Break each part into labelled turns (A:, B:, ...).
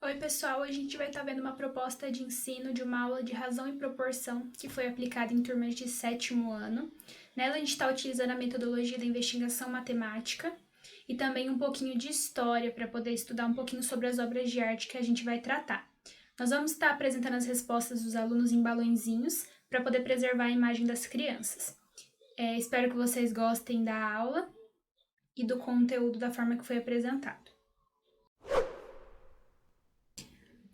A: Oi, pessoal! Hoje a gente vai estar vendo uma proposta de ensino de uma aula de razão e proporção que foi aplicada em turmas de sétimo ano. Nela a gente está utilizando a metodologia da investigação matemática e também um pouquinho de história para poder estudar um pouquinho sobre as obras de arte que a gente vai tratar. Nós vamos estar apresentando as respostas dos alunos em balõezinhos para poder preservar a imagem das crianças. Espero que vocês gostem da aula e do conteúdo da forma que foi apresentado.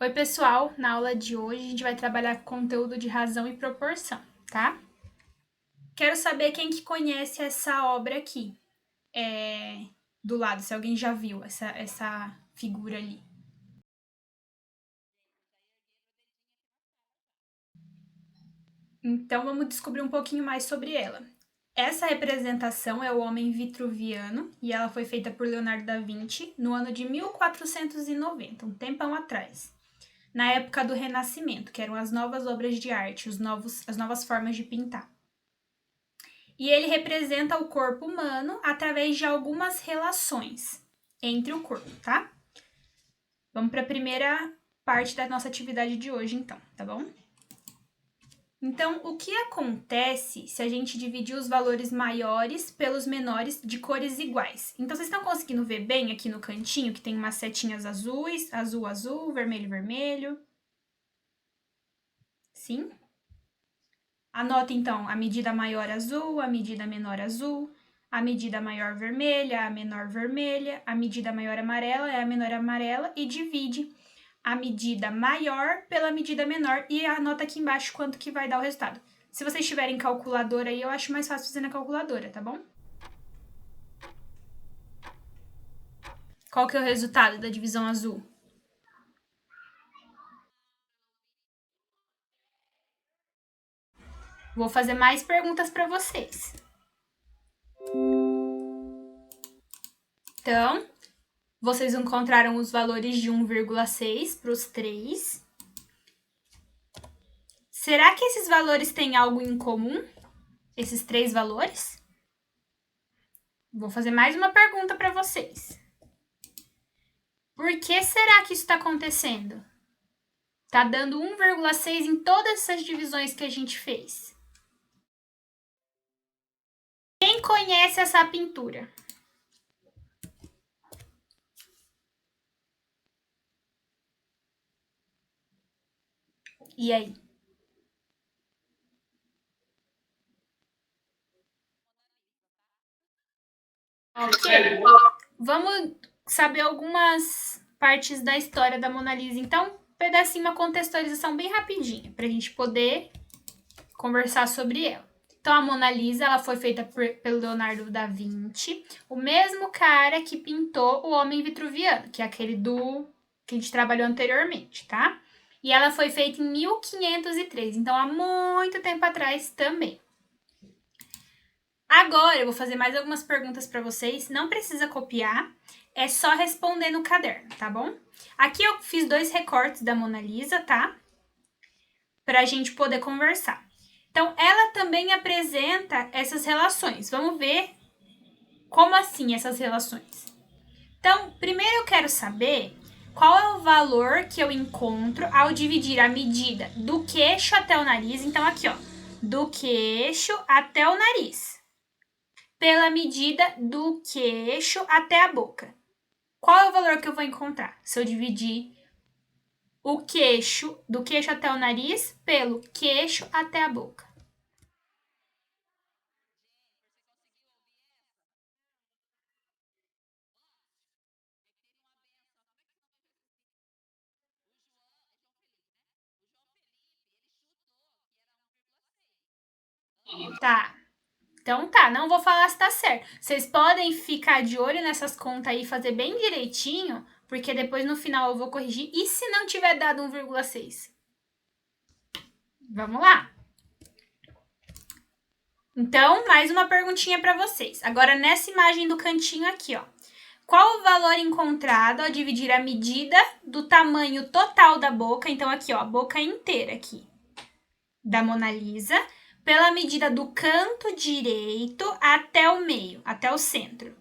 A: Oi, pessoal! Na aula de hoje a gente vai trabalhar com conteúdo de razão e proporção, tá? Quero saber quem que conhece essa obra aqui, do lado, se alguém já viu essa figura ali. Então vamos descobrir um pouquinho mais sobre ela. Essa representação é o Homem Vitruviano e ela foi feita por Leonardo da Vinci no ano de 1490, um tempão atrás. Na época do Renascimento, que eram as novas obras de arte, as novas formas de pintar. E ele representa o corpo humano através de algumas relações entre o corpo, tá? Vamos para a primeira parte da nossa atividade de hoje, então, tá bom? Então, o que acontece se a gente dividir os valores maiores pelos menores de cores iguais? Então, vocês estão conseguindo ver bem aqui no cantinho que tem umas setinhas azuis, azul, azul, vermelho, vermelho? Sim? Anota, então, a medida maior azul, a medida menor azul, a medida maior vermelha, a menor vermelha, a medida maior amarela é a menor amarela e divide a medida maior pela medida menor e anota aqui embaixo quanto que vai dar o resultado. Se vocês tiverem calculadora aí, eu acho mais fácil fazer na calculadora, tá bom? Qual que é o resultado da divisão azul? Vou fazer mais perguntas para vocês. Então, vocês encontraram os valores de 1,6 para os 3. Será que esses valores têm algo em comum? Esses 3 valores? Vou fazer mais uma pergunta para vocês. Por que será que isso está acontecendo? Tá dando 1,6 em todas essas divisões que a gente fez. Quem conhece essa pintura? E aí? Ok. Vamos saber algumas partes da história da Mona Lisa. Então, pedacinho, uma contextualização bem rapidinha, para a gente poder conversar sobre ela. Então, a Mona Lisa ela foi feita pelo Leonardo da Vinci, o mesmo cara que pintou o Homem Vitruviano, que é aquele que a gente trabalhou anteriormente, tá? E ela foi feita em 1503, então há muito tempo atrás também. Agora eu vou fazer mais algumas perguntas para vocês, não precisa copiar, é só responder no caderno, tá bom? Aqui eu fiz 2 recortes da Mona Lisa, tá? Pra gente poder conversar. Então, ela também apresenta essas relações. Vamos ver como assim essas relações. Então, primeiro eu quero saber qual é o valor que eu encontro ao dividir a medida do queixo até o nariz. Então, aqui, ó, do queixo até o nariz, pela medida do queixo até a boca. Qual é o valor que eu vou encontrar se eu dividir o queixo, do queixo até o nariz, pelo queixo até a boca? Tá. Então tá, não vou falar se tá certo. Vocês podem ficar de olho nessas contas aí e fazer bem direitinho, porque depois no final eu vou corrigir. E se não tiver dado 1,6? Vamos lá. Então, mais uma perguntinha para vocês. Agora, nessa imagem do cantinho aqui, ó. Qual o valor encontrado ao dividir a medida do tamanho total da boca? Então, aqui, ó, a boca inteira aqui da Mona Lisa, pela medida do canto direito até o meio, até o centro.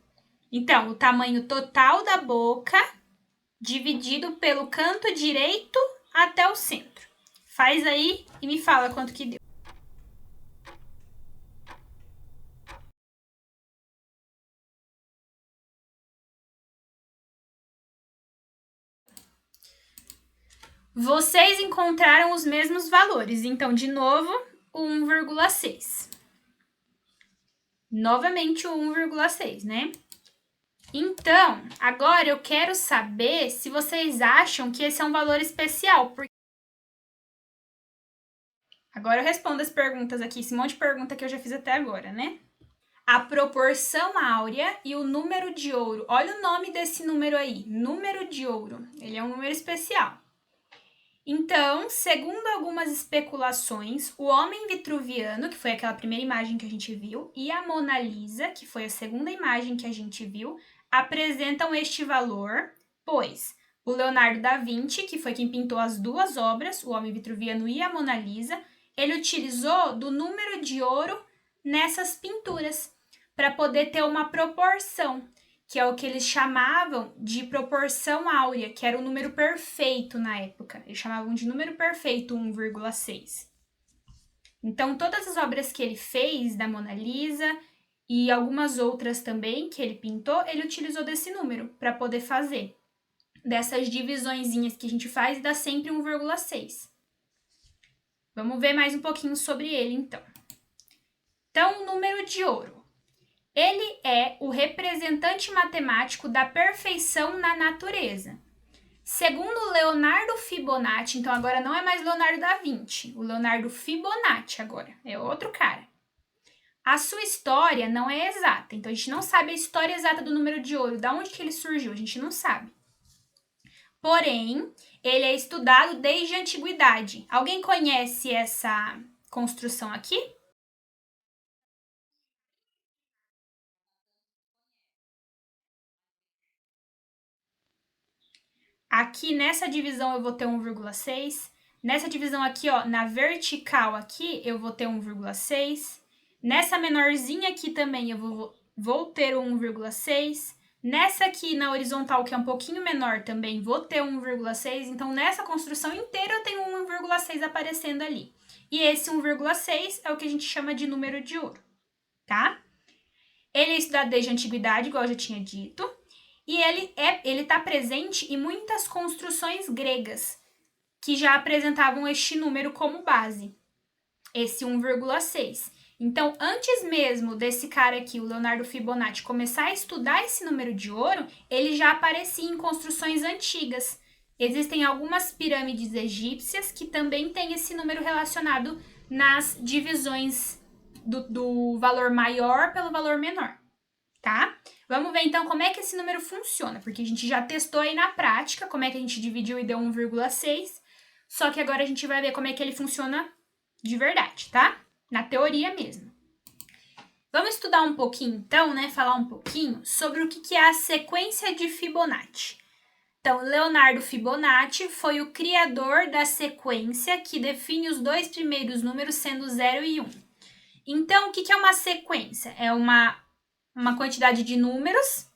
A: Então, o tamanho total da boca dividido pelo canto direito até o centro. Faz aí e me fala quanto que deu. Vocês encontraram os mesmos valores, então, de novo, o 1,6. Novamente o 1,6, né? Então, agora eu quero saber se vocês acham que esse é um valor especial. Agora eu respondo as perguntas aqui, esse monte de pergunta que eu já fiz até agora, né? A proporção áurea e o número de ouro. Olha o nome desse número aí, número de ouro. Ele é um número especial. Então, segundo algumas especulações, o homem vitruviano, que foi aquela primeira imagem que a gente viu, e a Mona Lisa, que foi a segunda imagem que a gente viu, apresentam este valor, pois o Leonardo da Vinci, que foi quem pintou as duas obras, o homem vitruviano e a Mona Lisa, ele utilizou do número de ouro nessas pinturas, para poder ter uma proporção, que é o que eles chamavam de proporção áurea, que era o número perfeito na época. Eles chamavam de número perfeito 1,6. Então, todas as obras que ele fez da Mona Lisa e algumas outras também que ele pintou, ele utilizou desse número para poder fazer. Dessas divisõezinhas que a gente faz e dá sempre 1,6. Vamos ver mais um pouquinho sobre ele, então. Então, o número de ouro. Ele é o representante matemático da perfeição na natureza. Segundo Leonardo Fibonacci, então agora não é mais Leonardo da Vinci, o Leonardo Fibonacci agora, é outro cara. A sua história não é exata, então a gente não sabe a história exata do número de ouro, da onde que ele surgiu, a gente não sabe. Porém, ele é estudado desde a antiguidade. Alguém conhece essa construção aqui? Aqui nessa divisão eu vou ter 1,6. Nessa divisão aqui, ó, na vertical aqui, eu vou ter 1,6. Nessa menorzinha aqui também eu vou ter 1,6. Nessa aqui na horizontal, que é um pouquinho menor também, vou ter 1,6. Então, nessa construção inteira eu tenho 1,6 aparecendo ali. E esse 1,6 é o que a gente chama de número de ouro, tá? Ele é estudado desde a antiguidade, igual eu já tinha dito. E ele está presente em muitas construções gregas, que já apresentavam este número como base, esse 1,6. Então, antes mesmo desse cara aqui, o Leonardo Fibonacci, começar a estudar esse número de ouro, ele já aparecia em construções antigas. Existem algumas pirâmides egípcias que também têm esse número relacionado nas divisões do valor maior pelo valor menor, tá? Vamos ver então como é que esse número funciona, porque a gente já testou aí na prática como é que a gente dividiu e deu 1,6, só que agora a gente vai ver como é que ele funciona de verdade, tá? Na teoria mesmo. Vamos estudar um pouquinho então, né? Falar um pouquinho sobre o que é a sequência de Fibonacci. Então, Leonardo Fibonacci foi o criador da sequência que define os dois primeiros números sendo 0 e 1. Então, o que é uma sequência? É uma quantidade de números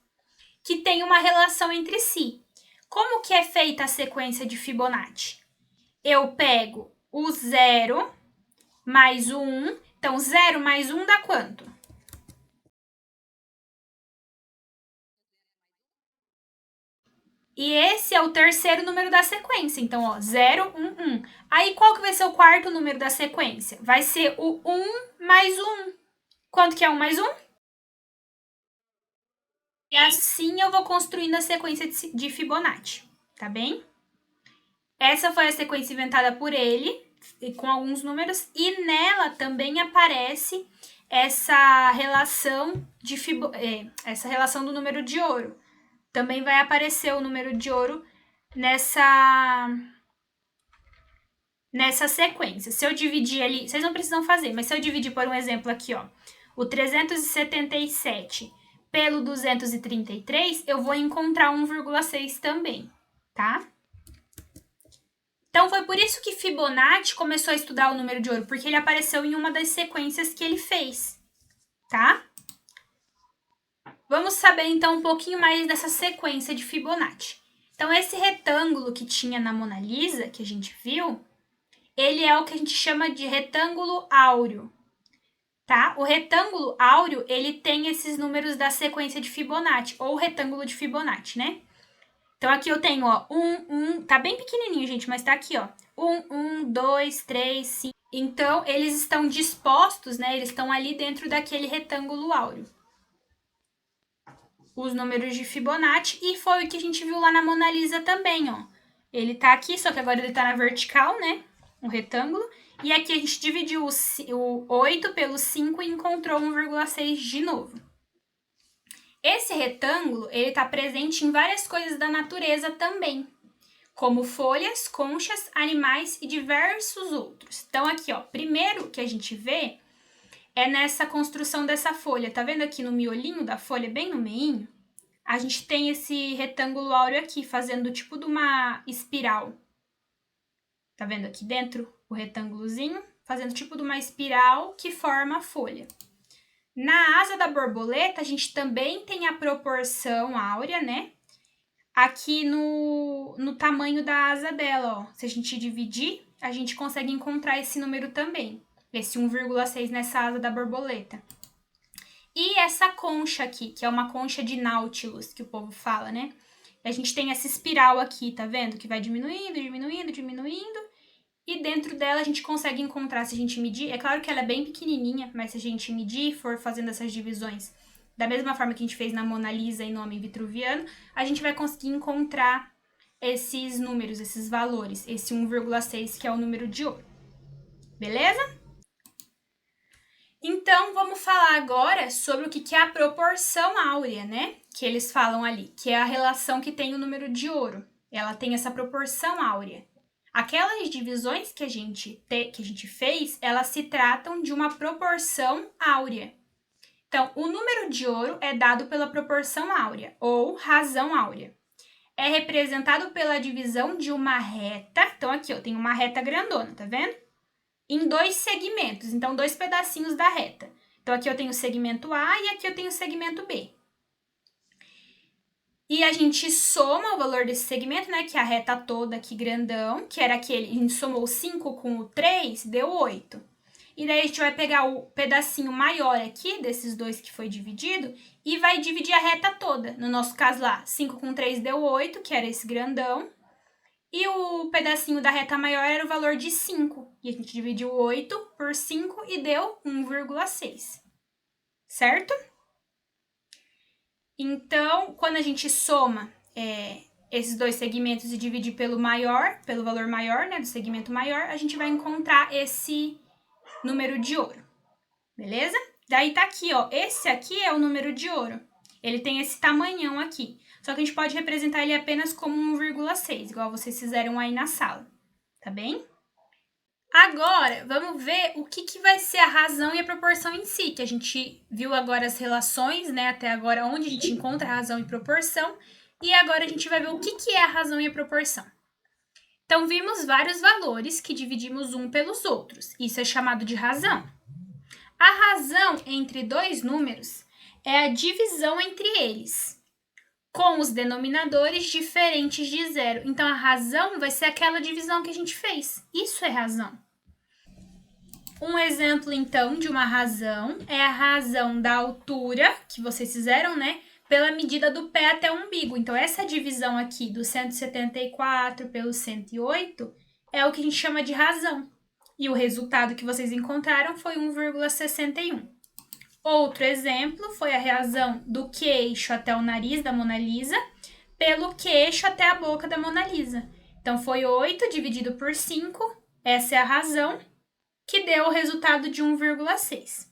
A: que tem uma relação entre si. Como que é feita a sequência de Fibonacci? Eu pego o 0 mais o 1. Então, 0 mais 1 dá quanto? E esse é o terceiro número da sequência. Então, ó, 0, 1, 1. Aí, qual que vai ser o quarto número da sequência? Vai ser o 1 mais 1. Quanto que é 1 mais 1? E assim eu vou construindo a sequência de Fibonacci, tá bem? Essa foi a sequência inventada por ele, com alguns números, e nela também aparece essa relação essa relação do número de ouro. Também vai aparecer o número de ouro nessa sequência. Se eu dividir ali, vocês não precisam fazer, mas se eu dividir por um exemplo aqui, ó, o 377 pelo 233, eu vou encontrar 1,6 também, tá? Então, foi por isso que Fibonacci começou a estudar o número de ouro, porque ele apareceu em uma das sequências que ele fez, tá? Vamos saber, então, um pouquinho mais dessa sequência de Fibonacci. Então, esse retângulo que tinha na Mona Lisa, que a gente viu, ele é o que a gente chama de retângulo áureo, tá? O retângulo áureo, ele tem esses números da sequência de Fibonacci, ou retângulo de Fibonacci, né? Então, aqui eu tenho, ó, tá bem pequenininho, gente, mas tá aqui, ó, 2, 3, 5. Então, eles estão dispostos, né? Eles estão ali dentro daquele retângulo áureo. Os números de Fibonacci, e foi o que a gente viu lá na Mona Lisa também, ó. Ele tá aqui, só que agora ele tá na vertical, né? O retângulo. E aqui a gente dividiu o 8 pelo 5 e encontrou 1,6 de novo. Esse retângulo, ele tá presente em várias coisas da natureza também, como folhas, conchas, animais e diversos outros. Então, aqui, ó, primeiro que a gente vê é nessa construção dessa folha. Tá vendo aqui no miolinho da folha, bem no meinho? A gente tem esse retângulo áureo aqui, fazendo tipo de uma espiral. Tá vendo aqui dentro o retângulozinho? Fazendo tipo de uma espiral que forma a folha. Na asa da borboleta, a gente também tem a proporção áurea, né? Aqui no tamanho da asa dela, ó. Se a gente dividir, a gente consegue encontrar esse número também. Esse 1,6 nessa asa da borboleta. E essa concha aqui, que é uma concha de Nautilus, que o povo fala, né? A gente tem essa espiral aqui, tá vendo? Que vai diminuindo, diminuindo, diminuindo. E dentro dela a gente consegue encontrar, se a gente medir. É claro que ela é bem pequenininha, mas se a gente medir e for fazendo essas divisões da mesma forma que a gente fez na Mona Lisa e no Homem Vitruviano, a gente vai conseguir encontrar esses números, esses valores. Esse 1,6 que é o número de ouro. Beleza? Então, vamos falar agora sobre o que é a proporção áurea, né? Que eles falam ali, que é a relação que tem o número de ouro. Ela tem essa proporção áurea. Aquelas divisões que a gente fez, elas se tratam de uma proporção áurea. Então, o número de ouro é dado pela proporção áurea, ou razão áurea. É representado pela divisão de uma reta. Então, aqui, eu tenho uma reta grandona, tá vendo? Em 2 segmentos, então 2 pedacinhos da reta. Então, aqui eu tenho o segmento A e aqui eu tenho o segmento B. E a gente soma o valor desse segmento, né, que é a reta toda aqui grandão, que era aquele, a gente somou 5 com o 3, deu 8. E daí a gente vai pegar o pedacinho maior aqui, desses dois que foi dividido, e vai dividir a reta toda. No nosso caso lá, 5 com 3 deu 8, que era esse grandão. E o pedacinho da reta maior era o valor de 5. E a gente dividiu 8 por 5 e deu 1,6. Certo? Então, quando a gente soma esses dois segmentos e divide pelo valor maior, né, do segmento maior, a gente vai encontrar esse número de ouro. Beleza? Daí tá aqui, ó. Esse aqui é o número de ouro. Ele tem esse tamanhão aqui. Só que a gente pode representar ele apenas como 1,6, igual vocês fizeram aí na sala. Tá bem? Agora, vamos ver o que vai ser a razão e a proporção em si, que a gente viu agora as relações, né, até agora, onde a gente encontra a razão e proporção, e agora a gente vai ver o que é a razão e a proporção. Então, vimos vários valores que dividimos um pelos outros, isso é chamado de razão. A razão entre dois números é a divisão entre eles, com os denominadores diferentes de zero. Então, a razão vai ser aquela divisão que a gente fez, isso é razão. Um exemplo, então, de uma razão é a razão da altura, que vocês fizeram, né? Pela medida do pé até o umbigo. Então, essa divisão aqui do 174 pelo 108 é o que a gente chama de razão. E o resultado que vocês encontraram foi 1,61. Outro exemplo foi a razão do queixo até o nariz da Mona Lisa pelo queixo até a boca da Mona Lisa. Então, foi 8 dividido por 5, essa é a razão, que deu o resultado de 1,6.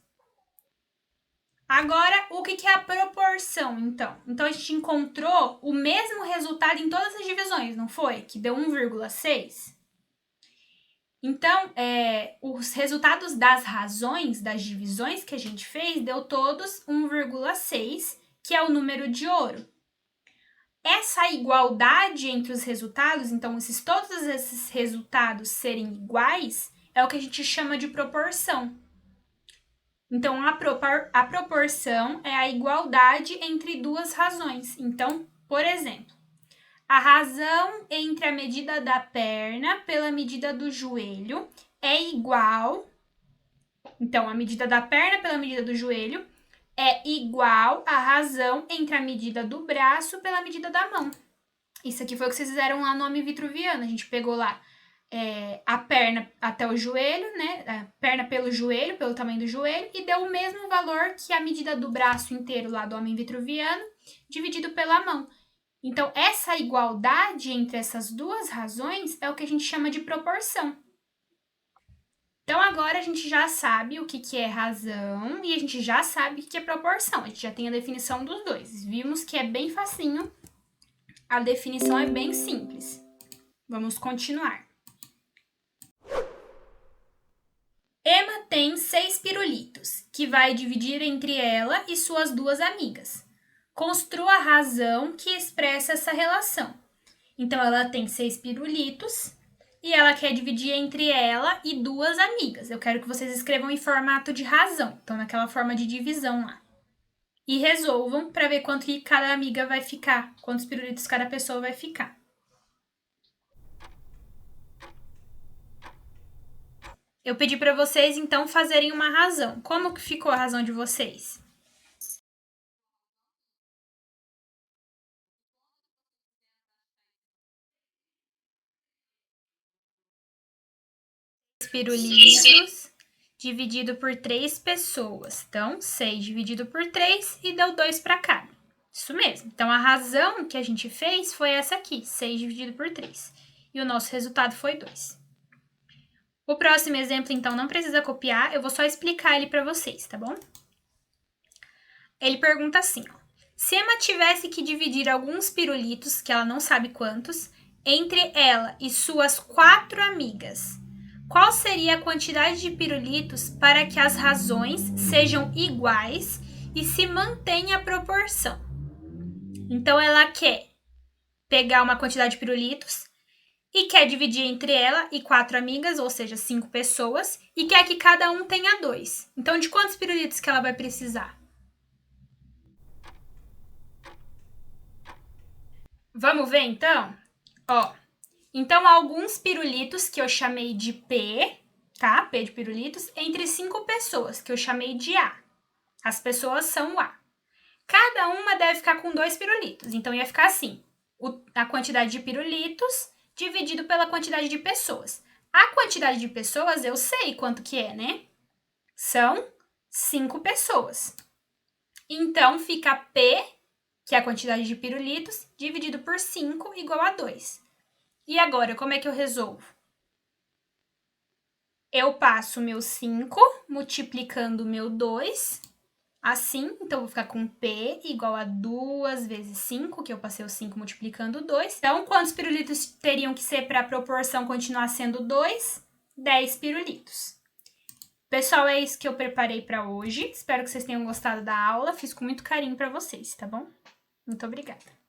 A: Agora, o que é a proporção, então? Então, a gente encontrou o mesmo resultado em todas as divisões, não foi? Que deu 1,6. Então, os resultados das razões, das divisões que a gente fez, deu todos 1,6, que é o número de ouro. Essa igualdade entre os resultados, então, todos esses resultados serem iguais, é o que a gente chama de proporção. Então, a proporção é a igualdade entre duas razões. Então, por exemplo, A razão entre a medida da perna pela medida do joelho é igual... Então, a medida da perna pela medida do joelho é igual à razão entre a medida do braço pela medida da mão. Isso aqui foi o que vocês fizeram lá no homem vitruviano. A gente pegou lá a perna até o joelho, né? A perna pelo joelho, pelo tamanho do joelho, e deu o mesmo valor que a medida do braço inteiro lá do homem vitruviano, dividido pela mão. Então, essa igualdade entre essas duas razões é o que a gente chama de proporção. Então, agora a gente já sabe o que é razão e a gente já sabe o que é proporção. A gente já tem a definição dos dois. Vimos que é bem facinho. A definição é bem simples. Vamos continuar. Emma tem 6 pirulitos, que vai dividir entre ela e suas 2 amigas. Construa a razão que expressa essa relação. Então, ela tem 6 pirulitos e ela quer dividir entre ela e 2 amigas. Eu quero que vocês escrevam em formato de razão, então naquela forma de divisão lá. E resolvam para ver quanto que cada amiga vai ficar, quantos pirulitos cada pessoa vai ficar. Eu pedi para vocês, então, fazerem uma razão. Como que ficou a razão de vocês? Pirulitos dividido por 3 pessoas. Então, 6 dividido por 3 e deu 2 para cada. Isso mesmo. Então, a razão que a gente fez foi essa aqui, 6 dividido por 3. E o nosso resultado foi 2. O próximo exemplo, então, não precisa copiar, eu vou só explicar ele para vocês, tá bom? Ele pergunta assim, ó. Se Emma tivesse que dividir alguns pirulitos, que ela não sabe quantos, entre ela e suas 4 amigas, qual seria a quantidade de pirulitos para que as razões sejam iguais e se mantenha a proporção? Então, ela quer pegar uma quantidade de pirulitos e quer dividir entre ela e 4 amigas, ou seja, 5 pessoas, e quer que cada um tenha 2. Então, de quantos pirulitos que ela vai precisar? Vamos ver, então? Ó, então, alguns pirulitos que eu chamei de P, tá? P de pirulitos, entre 5 pessoas, que eu chamei de A. As pessoas são o A. Cada uma deve ficar com 2 pirulitos. Então, ia ficar assim, a quantidade de pirulitos dividido pela quantidade de pessoas. A quantidade de pessoas, eu sei quanto que é, né? São 5 pessoas. Então, fica P, que é a quantidade de pirulitos, dividido por 5 igual a 2. E agora, como é que eu resolvo? Eu passo meu 5 multiplicando meu 2, assim, então vou ficar com P igual a 2 vezes 5, que eu passei o 5 multiplicando 2. Então, quantos pirulitos teriam que ser para a proporção continuar sendo 2? 10 pirulitos. Pessoal, é isso que eu preparei para hoje. Espero que vocês tenham gostado da aula. Fiz com muito carinho para vocês, tá bom? Muito obrigada.